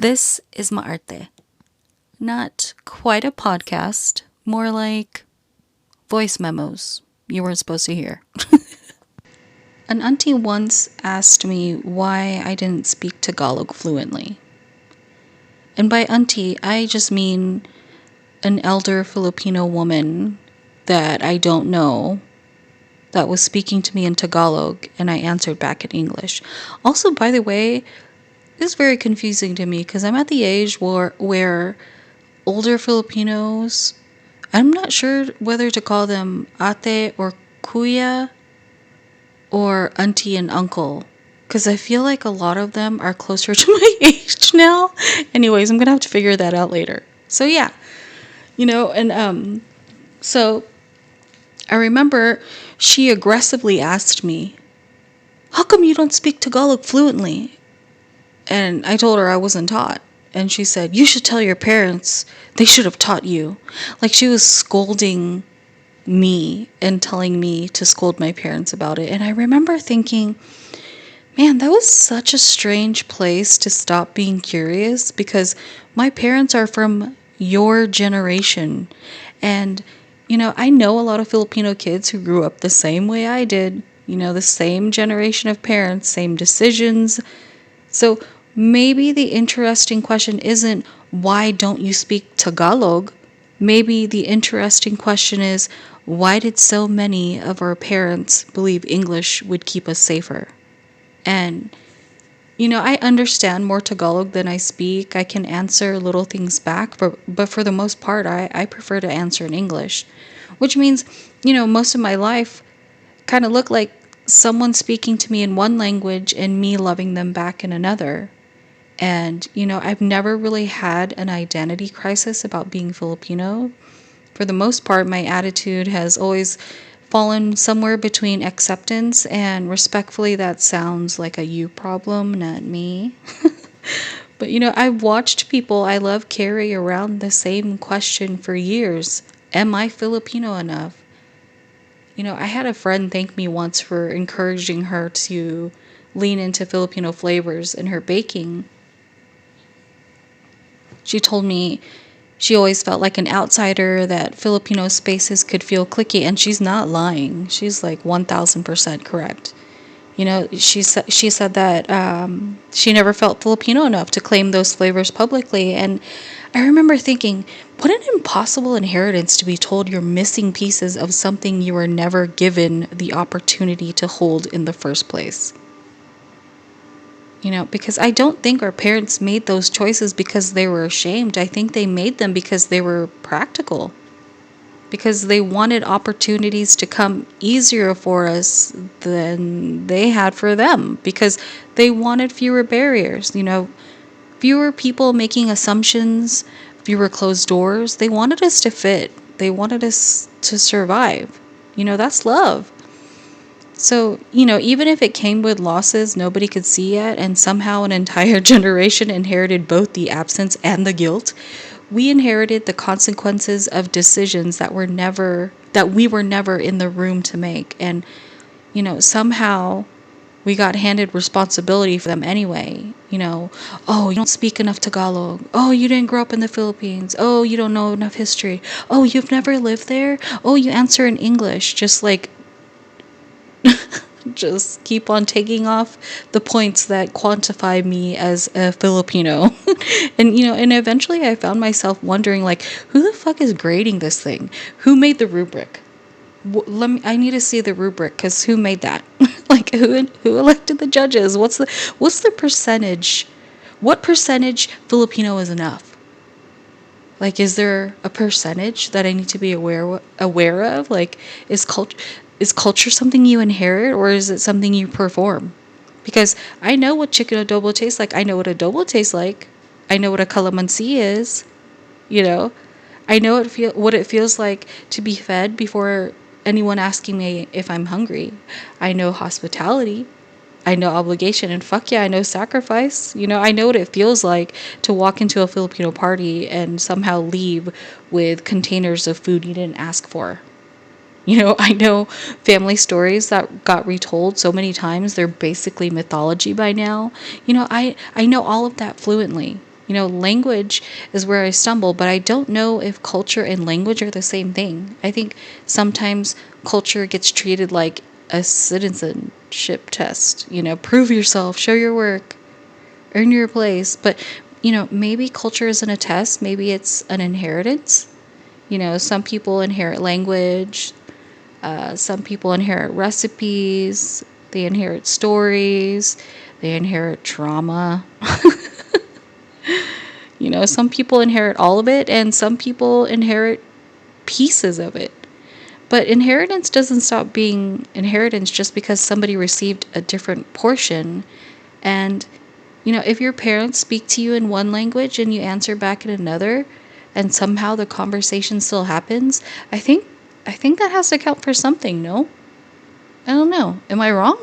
This is Maarte. Not quite a podcast, more like voice memos you weren't supposed to hear. An auntie once asked me why I didn't speak Tagalog fluently. And by auntie, I just mean an elder Filipino woman that I don't know that was speaking to me in Tagalog and I answered back in English. Also, by the way, it's very confusing to me because I'm at the age where older Filipinos, I'm not sure whether to call them ate or kuya or auntie and uncle, because I feel like a lot of them are closer to my age now. Anyways, I'm gonna have to figure that out later. So yeah, so I remember she aggressively asked me, "How come you don't speak Tagalog fluently?" And I told her I wasn't taught. And she said, "You should tell your parents. They should have taught you." Like she was scolding me and telling me to scold my parents about it. And I remember thinking, man, that was such a strange place to stop being curious, because my parents are from your generation. And, I know a lot of Filipino kids who grew up the same way I did, the same generation of parents, same decisions. So maybe the interesting question isn't why don't you speak Tagalog? Maybe the interesting question is, why did so many of our parents believe English would keep us safer? And, I understand more Tagalog than I speak. I can answer little things back, but for the most part, I prefer to answer in English, which means, most of my life kind of looked like someone speaking to me in one language and me loving them back in another. And, I've never really had an identity crisis about being Filipino. For the most part, my attitude has always fallen somewhere between acceptance and respectfully, that sounds like a you problem, not me. But, I've watched people I love carry around the same question for years. Am I Filipino enough? I had a friend thank me once for encouraging her to lean into Filipino flavors in her baking. She told me she always felt like an outsider, that Filipino spaces could feel cliquey, and she's not lying. She's like 1000% correct. She said that she never felt Filipino enough to claim those flavors publicly, and I remember thinking, what an impossible inheritance to be told you're missing pieces of something you were never given the opportunity to hold in the first place. Because I don't think our parents made those choices because they were ashamed. I think they made them because they were practical. Because they wanted opportunities to come easier for us than they had for them. Because they wanted fewer barriers, fewer people making assumptions, fewer closed doors. They wanted us to fit. They wanted us to survive. That's love. So, even if it came with losses nobody could see yet, and somehow an entire generation inherited both the absence and the guilt, we inherited the consequences of decisions that we were never in the room to make. And, somehow we got handed responsibility for them anyway. Oh, you don't speak enough Tagalog. Oh, you didn't grow up in the Philippines. Oh, you don't know enough history. Oh, you've never lived there. Oh, you answer in English. Just keep on taking off the points that quantify me as a Filipino. And eventually I found myself wondering, like, who the fuck is grading this thing? Who made the rubric? I need to see the rubric, because who made that? Like, who elected the judges? What's the percentage? What percentage Filipino is enough? Like, is there a percentage that I need to be aware of? Like, is culture something you inherit, or is it something you perform? Because I know what chicken adobo tastes like. I know what adobo tastes like. I know what a calamansi is. I know what it feels like to be fed before anyone asking me if I'm hungry. I know hospitality. I know obligation, and fuck yeah, I know sacrifice. I know what it feels like to walk into a Filipino party and somehow leave with containers of food you didn't ask for. I know family stories that got retold so many times, they're basically mythology by now. I know all of that fluently. Language is where I stumble, but I don't know if culture and language are the same thing. I think sometimes culture gets treated like a citizenship test. Prove yourself, show your work, earn your place. But, maybe culture isn't a test. Maybe it's an inheritance. Some people inherit language. Some people inherit recipes. They inherit stories. They inherit trauma. Some people inherit all of it, and some people inherit pieces of it. But inheritance doesn't stop being inheritance just because somebody received a different portion. And, if your parents speak to you in one language and you answer back in another, and somehow the conversation still happens, I think that has to count for something, no? I don't know. Am I wrong?